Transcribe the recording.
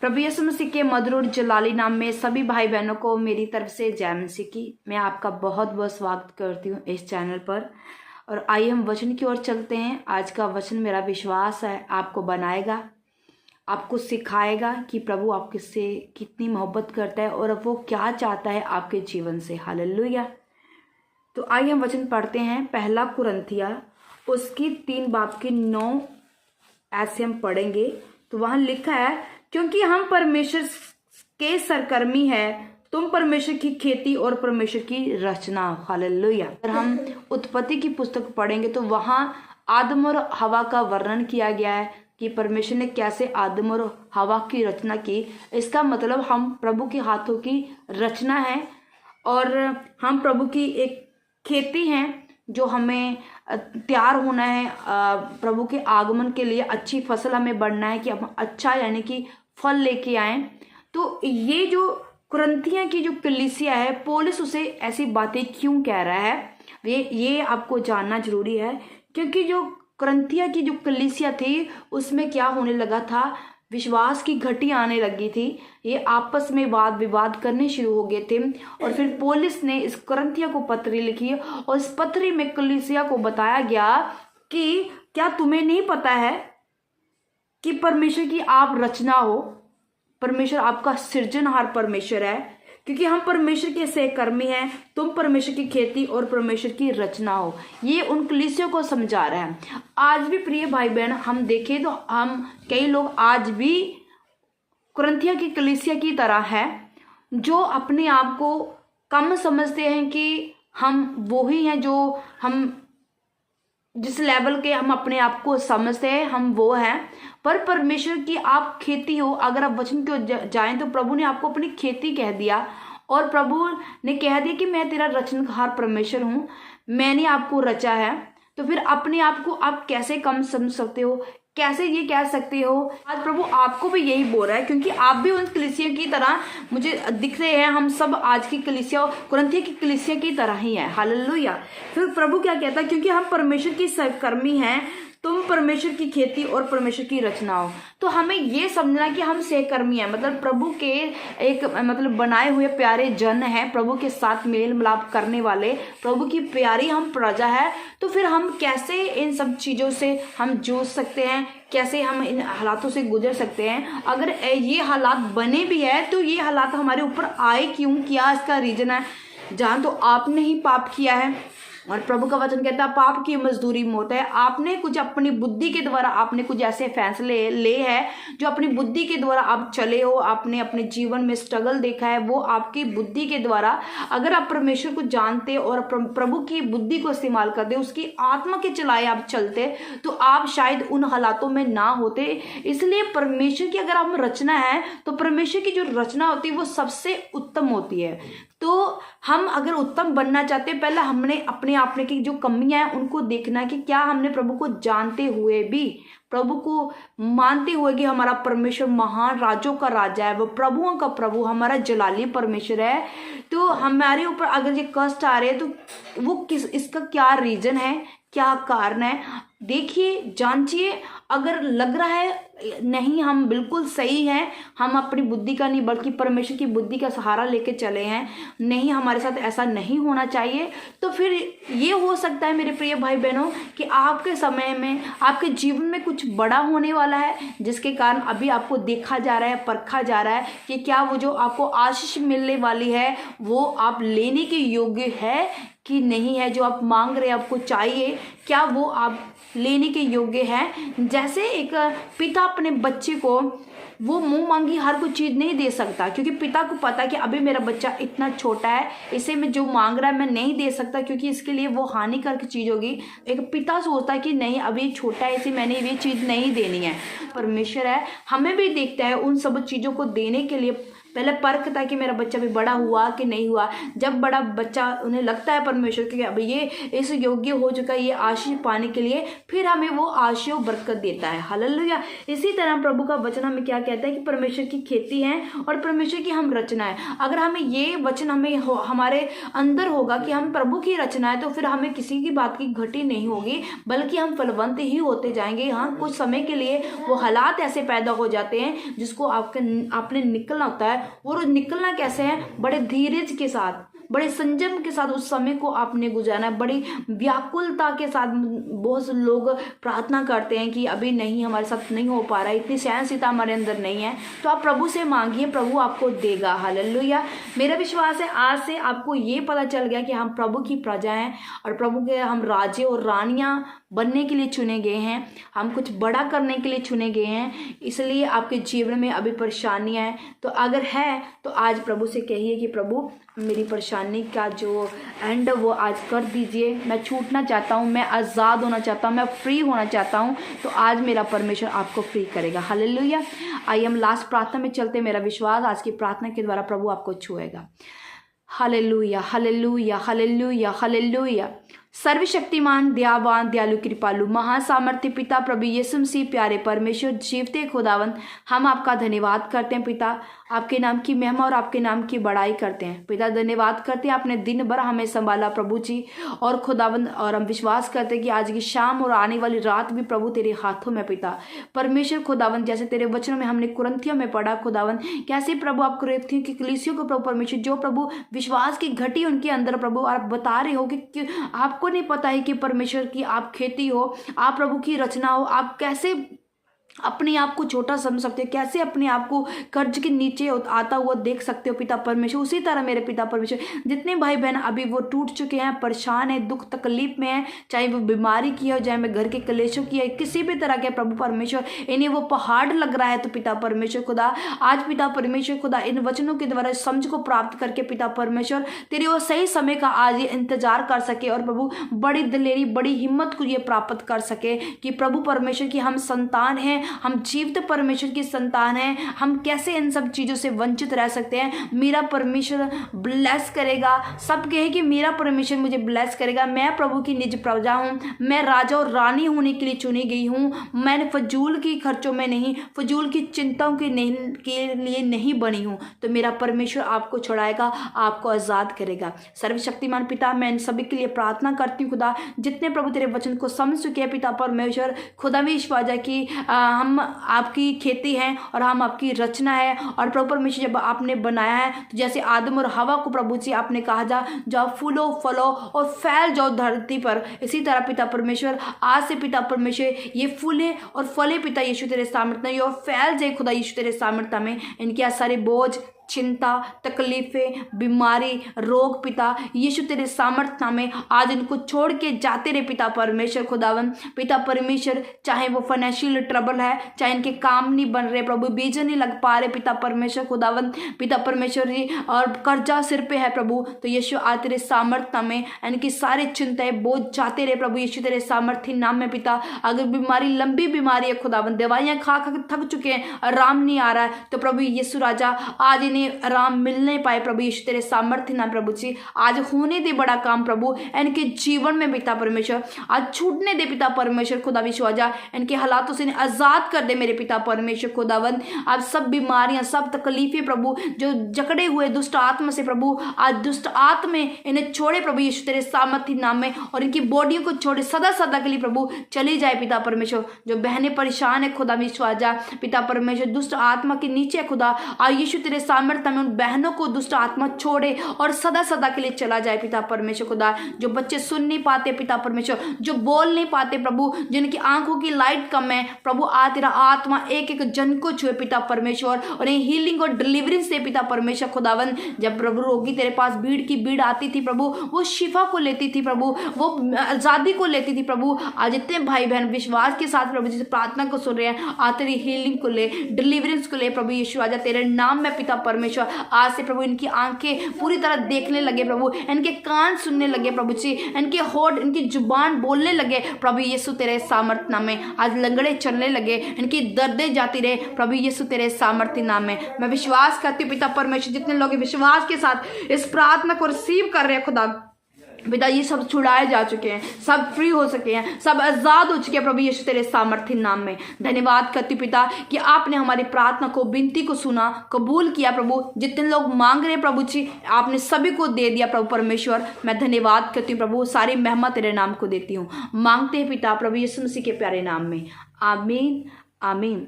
प्रभु यीशु मसीह के मधुर और जलाली नाम में सभी भाई बहनों को मेरी तरफ से जय मसीह की। मैं आपका बहुत बहुत स्वागत करती हूँ इस चैनल पर। और आइए हम वचन की ओर चलते हैं। आज का वचन मेरा विश्वास है आपको बनाएगा, आपको सिखाएगा कि प्रभु आपके से कितनी मोहब्बत करता है और वो क्या चाहता है आपके जीवन से। हालेलुया। तो आइए हम वचन पढ़ते हैं। पहला कुरिन्थिया उसकी 3 बाब की 9 ऐसे हम पढ़ेंगे। तो वहां लिखा है, क्योंकि हम परमेश्वर के सरकर्मी है, तुम परमेश्वर की खेती और परमेश्वर की रचना। हालेलुया। अगर हम उत्पत्ति की पुस्तक पढ़ेंगे तो वहां आदम और हवा का वर्णन किया गया है कि परमेश्वर ने कैसे आदम और हवा की रचना की। इसका मतलब हम प्रभु के हाथों की रचना है और हम प्रभु की एक खेती हैं जो हमें तैयार होना है प्रभु के आगमन के लिए। अच्छी फसल हमें बढ़ना है कि हम अच्छा यानी कि फल लेके आए। तो ये जो कुरिन्थियों की जो कलीसिया है, पौलुस उसे ऐसी बातें क्यों कह रहा है, ये आपको जानना जरूरी है। क्योंकि जो कुरिन्थियों की जो कलीसिया थी उसमें क्या होने लगा था, विश्वास की घटी आने लगी थी। ये आपस में वाद विवाद करने शुरू हो गए थे। और फिर पौलुस ने इस कुरिन्थियों को पत्री लिखी और इस पत्री में कलीसिया को बताया गया कि क्या तुम्हें नहीं पता है कि परमेश्वर की आप रचना हो, परमेश्वर आपका सृजनहार परमेश्वर है। क्योंकि हम परमेश्वर के सहकर्मी हैं, तुम परमेश्वर की खेती और परमेश्वर की रचना हो। ये उन कलीसियों को समझा रहा है। आज भी प्रिय भाई बहन हम देखें तो हम कई लोग आज भी कुरिन्थियों की कलीसिया की तरह है जो अपने आप को कम समझते हैं कि हम वो ही हैं जो हम जिस लेवल के हम अपने आप को समझते हैं हम वो हैं। पर परमेश्वर की आप खेती हो। अगर आप वचन को जाएं तो प्रभु ने आपको अपनी खेती कह दिया और प्रभु ने कह दिया कि मैं तेरा रचनहार परमेश्वर हूँ, मैंने आपको रचा है। तो फिर अपने आप को आप कैसे कम समझ सकते हो, कैसे ये कह सकते हो। आज प्रभु आपको भी यही बोल रहा है क्योंकि आप भी उन कलीसिया की तरह मुझे दिख रहे हैं। हम सब आज की कलीसिया कुरिन्थियों की कलीसिया की तरह ही है। हालेलुया। फिर प्रभु क्या कहता है, क्योंकि हम परमेश्वर की सहकर्मी हैं, तुम परमेश्वर की खेती और परमेश्वर की रचना हो। तो हमें ये समझना कि हम सहकर्मी हैं, मतलब प्रभु के एक मतलब बनाए हुए प्यारे जन हैं, प्रभु के साथ मेल मिलाप करने वाले, प्रभु की प्यारी हम प्रजा है। तो फिर हम कैसे इन सब चीज़ों से हम जूझ सकते हैं, कैसे हम इन हालातों से गुजर सकते हैं। अगर ये हालात बने भी है तो ये हालात हमारे ऊपर आए क्यों, क्या इसका रीजन है। जहाँ तो आपने ही पाप किया है और प्रभु का वचन कहता है पाप की मजदूरी मौत है। आपने कुछ अपनी बुद्धि के द्वारा आपने कुछ ऐसे फैसले ले हैं जो अपनी बुद्धि के द्वारा आप चले हो, आपने अपने जीवन में स्ट्रगल देखा है, वो आपकी बुद्धि के द्वारा। अगर आप परमेश्वर को जानते और प्रभु की बुद्धि को इस्तेमाल करते, उसकी आत्मा के चलाए आप चलते, तो आप शायद उन हालातों में ना होते। इसलिए परमेश्वर की अगर हम रचना है तो परमेश्वर की जो रचना होती है वो सबसे उत्तम होती है। तो हम अगर उत्तम बनना चाहते हैं, पहले हमने अपने आप में की जो कमियां हैं उनको देखना है कि क्या हमने प्रभु को जानते हुए भी, प्रभु को मानते हुए कि हमारा परमेश्वर महान राजों का राजा है, वो प्रभुओं का प्रभु, हमारा जलाली परमेश्वर है। तो हमारे ऊपर अगर ये कष्ट आ रहे हैं तो वो इसका क्या रीजन है, क्या कारण है, देखिए, जांचिए। अगर लग रहा है नहीं हम बिल्कुल सही हैं, हम अपनी बुद्धि का नहीं बल्कि परमेश्वर की बुद्धि का सहारा लेके चले हैं, नहीं हमारे साथ ऐसा नहीं होना चाहिए, तो फिर ये हो सकता है मेरे प्रिय भाई बहनों कि आपके समय में आपके जीवन में कुछ बड़ा होने वाला है जिसके कारण अभी आपको देखा जा रहा है, परखा जा रहा है कि क्या वो जो आपको आशीष मिलने वाली है वो आप लेने के योग्य है कि नहीं है। जो आप मांग रहे हैं, आपको चाहिए, क्या वो आप लेने के योग्य है। जैसे एक पिता अपने बच्चे को वो मुंह मांगी हर कोई चीज़ नहीं दे सकता, क्योंकि पिता को पता है कि अभी मेरा बच्चा इतना छोटा है, इसे मैं जो मांग रहा है मैं नहीं दे सकता क्योंकि इसके लिए वो हानिकारक चीज़ होगी। एक पिता सोचता है कि नहीं अभी छोटा है, इसे मैंने ये चीज़ नहीं देनी है। परमेश्वर है, हमें भी देखता है उन सब चीज़ों को देने के लिए पहले परखता कि मेरा बच्चा भी बड़ा हुआ कि नहीं हुआ। जब बड़ा बच्चा उन्हें लगता है परमेश्वर कि अब ये इस योग्य हो चुका है ये आशीष पाने के लिए, फिर हमें वो आशीष बरकत देता है। हालेलुया। इसी तरह प्रभु का वचन हमें क्या कहता है कि परमेश्वर की खेती है और परमेश्वर की हम रचना है। अगर हमें ये वचन हमारे अंदर होगा कि हम प्रभु की रचना है, तो फिर हमें किसी की बात की घटी नहीं होगी, बल्कि हम फलवंत ही होते जाएंगे। हाँ, कुछ समय के लिए वो हालात ऐसे पैदा हो जाते हैं जिसको आपने निकलना होता है। और निकलना कैसे है? बड़े धीरज के साथ, बड़े संयम के साथ उस समय को आपने गुजारना है। बड़ी व्याकुलता के साथ बहुत से लोग प्रार्थना करते हैं कि अभी नहीं, हमारे साथ नहीं हो पा रहा है, इतनी सहनशीलता हमारे अंदर नहीं है। तो आप प्रभु से मांगिए, प्रभु आपको देगा। हालेलुया। मेरा विश्वास है आज से आपको ये पता चल गया कि हम प्रभु की प्रजा हैं और प्रभु के हम राजे और रानियां बनने के लिए चुने गए हैं, हम कुछ बड़ा करने के लिए चुने गए हैं। इसलिए आपके जीवन में अभी परेशानियां हैं, तो अगर है तो आज प्रभु से कहिए कि प्रभु मेरी परेशानी का जो एंड वो आज कर दीजिए। मैं छूटना चाहता हूँ, मैं आज़ाद होना चाहता हूँ, मैं फ्री होना चाहता हूँ। तो आज मेरा परमेश्वर आपको फ्री करेगा। हालेलुया। आइए हम लास्ट प्रार्थना में चलते। मेरा विश्वास आज की प्रार्थना के द्वारा प्रभु आपको छुएगा। Hallelujah, hallelujah, hallelujah, hallelujah. सर्वशक्तिमान, दयावान, दयालु, कृपालु, महासामर्थ्य पिता प्रभु यीशु मसीह, प्यारे परमेश्वर, जीवते खुदावंत, हम आपका धन्यवाद करते हैं पिता। आपके नाम की महिमा और आपके नाम की बड़ाई करते हैं पिता। धन्यवाद करते हैं आपने दिन भर हमें संभाला प्रभु जी और खुदावंत, और हम विश्वास करते हैं कि आज की शाम और आने वाली रात भी प्रभु तेरे हाथों में पिता परमेश्वर खुदावंत। जैसे तेरे वचनों में हमने कुरिन्थियों में पढ़ा खुदावंत, कैसे प्रभु आप कुरिन्थियों की कलीसियों को प्रभु परमेश्वर जो प्रभु विश्वास की घटी उनके अंदर प्रभु आप बता रहे हो कि आपको नहीं पता है कि परमेश्वर की आप खेती हो, आप प्रभु की रचना हो, आप कैसे अपने आप को छोटा समझ सकते हो, कैसे अपने आप को कर्ज के नीचे आता हुआ देख सकते हो पिता परमेश्वर। उसी तरह मेरे पिता परमेश्वर जितने भाई बहन अभी वो टूट चुके हैं, परेशान है, दुख तकलीफ में है, चाहे वो बीमारी की हो, चाहे मैं घर के कलेशों की है, किसी भी तरह के प्रभु परमेश्वर इन्हें वो पहाड़ लग रहा है, तो पिता परमेश्वर खुदा आज पिता परमेश्वर खुदा इन वचनों के द्वारा समझ को प्राप्त करके पिता परमेश्वर तेरे वो सही समय का आज ये इंतजार कर सके और प्रभु बड़ी दिलेरी बड़ी हिम्मत को ये प्राप्त कर सके कि प्रभु परमेश्वर की हम संतान हैं, हम जीवित परमेश्वर की संतान हैं, हम कैसे इन सब चीज़ों से वंचित रह सकते हैं। मेरा परमेश्वर ब्लेस करेगा। सब कहे कि मेरा परमेश्वर मुझे ब्लेस करेगा। मैं प्रभु की निज प्रजा हूँ, मैं राजा और रानी होने के लिए चुनी गई हूँ। मैंने फजूल की खर्चों में नहीं, फजूल की चिंताओं के लिए नहीं बनी हूँ। तो मेरा परमेश्वर आपको छुड़ाएगा, आपको आज़ाद करेगा। सर्वशक्तिमान पिता, मैं इन सभी के लिए प्रार्थना करती हूँ खुदा, जितने प्रभु तेरे वचन को समझ चुके हैं पिता परमेश्वर खुदा में विश्वास है कि हम आपकी खेती हैं और हम आपकी रचना है। और प्रभु परमेश्वर जब आपने बनाया है तो जैसे आदम और हवा को प्रभु जी आपने कहा जाओ फूलो फलो और फैल जाओ धरती पर, इसी तरह पिता परमेश्वर आज से पिता परमेश्वर ये फूले और फले पिता यीशु तेरे सामर्थ्य में और फैल जाए खुदा यीशु तेरे सामर्थ्य में। इनके सारे बोझ, चिंता, तकलीफें, बीमारी, रोग पिता यीशु तेरे सामर्थ्य में आज इनको छोड़ के जाते रहे पिता परमेश्वर खुदावन। पिता परमेश्वर चाहे वो फाइनेंशियल ट्रबल है, चाहे इनके काम नहीं बन रहे प्रभु, बीज नहीं लग पा रहे पिता परमेश्वर खुदावन, पिता परमेश्वर जी और कर्जा सिर पे है प्रभु, तो यीशु आज तेरे सामर्थ्य में इनकी सारी चिंताएं बोझ जाते रहे प्रभु यीशु तेरे सामर्थ्य नाम में पिता। अगर बीमारी लंबी बीमारी है खुदावन, दवाइयां खा थक चुके हैं, आराम नहीं आ रहा है, तो प्रभु यीशु राजा आज आराम मिलने पाए प्रभु यीशु तेरे सामर्थ्य ना प्रभु जी आज होने दे बड़ा काम प्रभु इनके जीवन में पिता परमेश्वर। आज छूटने दे पिता परमेश्वर खुदा विश्वाजा, इनके हालातों से आजाद कर दे मेरे पिता परमेश्वर खुदावन। आज सब बीमारियां सब तकलीफें प्रभु जो जकड़े हुए दुष्ट आत्मा से प्रभु आज दुष्ट आत्मा इन्हें छोड़े प्रभु यीशु तेरे सामर्थ्य नाम में, और इनकी बॉडियों को छोड़े सदा सदा के लिए प्रभु चली जाए पिता परमेश्वर। जो बहनें परेशान है खुदा विश्वाजा पिता परमेश्वर दुष्ट आत्मा के नीचे खुदा आज यीशु तेरे सामर्थ्य में उन बहनों को दुष्ट आत्मा छोड़े और सदा सदा के लिए चला जाए पिता परमेश्वर खुदा। जो बच्चे सुन नहीं पाते पिता परमेश्वर, जो बोल नहीं पाते प्रभु, जिनकी आंखों की लाइट कम है प्रभु आज तेरा आत्मा एक एक जन को छुए पिता परमेश्वर और हीलिंग और डिलीवरेंस से पिता परमेश्वर खुदावन। जब प्रभु रोगी तेरे पास भीड़ की भीड़ आती थी प्रभु, वो शिफा को लेती थी प्रभु, वो आजादी को लेती थी प्रभु। आज इतने भाई बहन विश्वास के साथ प्रभु जिस प्रार्थना को सुन रहे हैं आज तेरी हीलिंग को ले, डिलीवरेंस को ले प्रभु यीशु आजा तेरे नाम में पिता परमेश्वर। आज से प्रभु इनकी आंखें पूरी तरह देखने लगे प्रभु, इनके कान सुनने लगे प्रभु जी, इनके होठ, इनकी जुबान बोलने लगे प्रभु यीशु तेरे सामर्थ नाम में। आज लंगड़े चलने लगे, इनकी दर्दें जाती रहे प्रभु यीशु तेरे सामर्थ्य नाम में। मैं विश्वास करती हूँ पिता परमेश्वर, जितने लोग विश्वास के साथ इस प्रार्थना को रिसीव कर रहे हैं खुदा पिता, ये सब छुड़ाए जा चुके हैं, सब फ्री हो सके हैं, सब आजाद हो चुके हैं प्रभु यीशु तेरे सामर्थ्य नाम में। धन्यवाद करती पिता कि आपने हमारी प्रार्थना को, विनती को सुना, कबूल किया प्रभु। जितने लोग मांग रहे हैं प्रभु जी, आपने सभी को दे दिया प्रभु परमेश्वर। मैं धन्यवाद करती हूँ प्रभु, सारी महिमा तेरे नाम को देती हूँ। मांगते हैं पिता प्रभु यीशु मसीह के प्यारे नाम में, आमीन आमीन।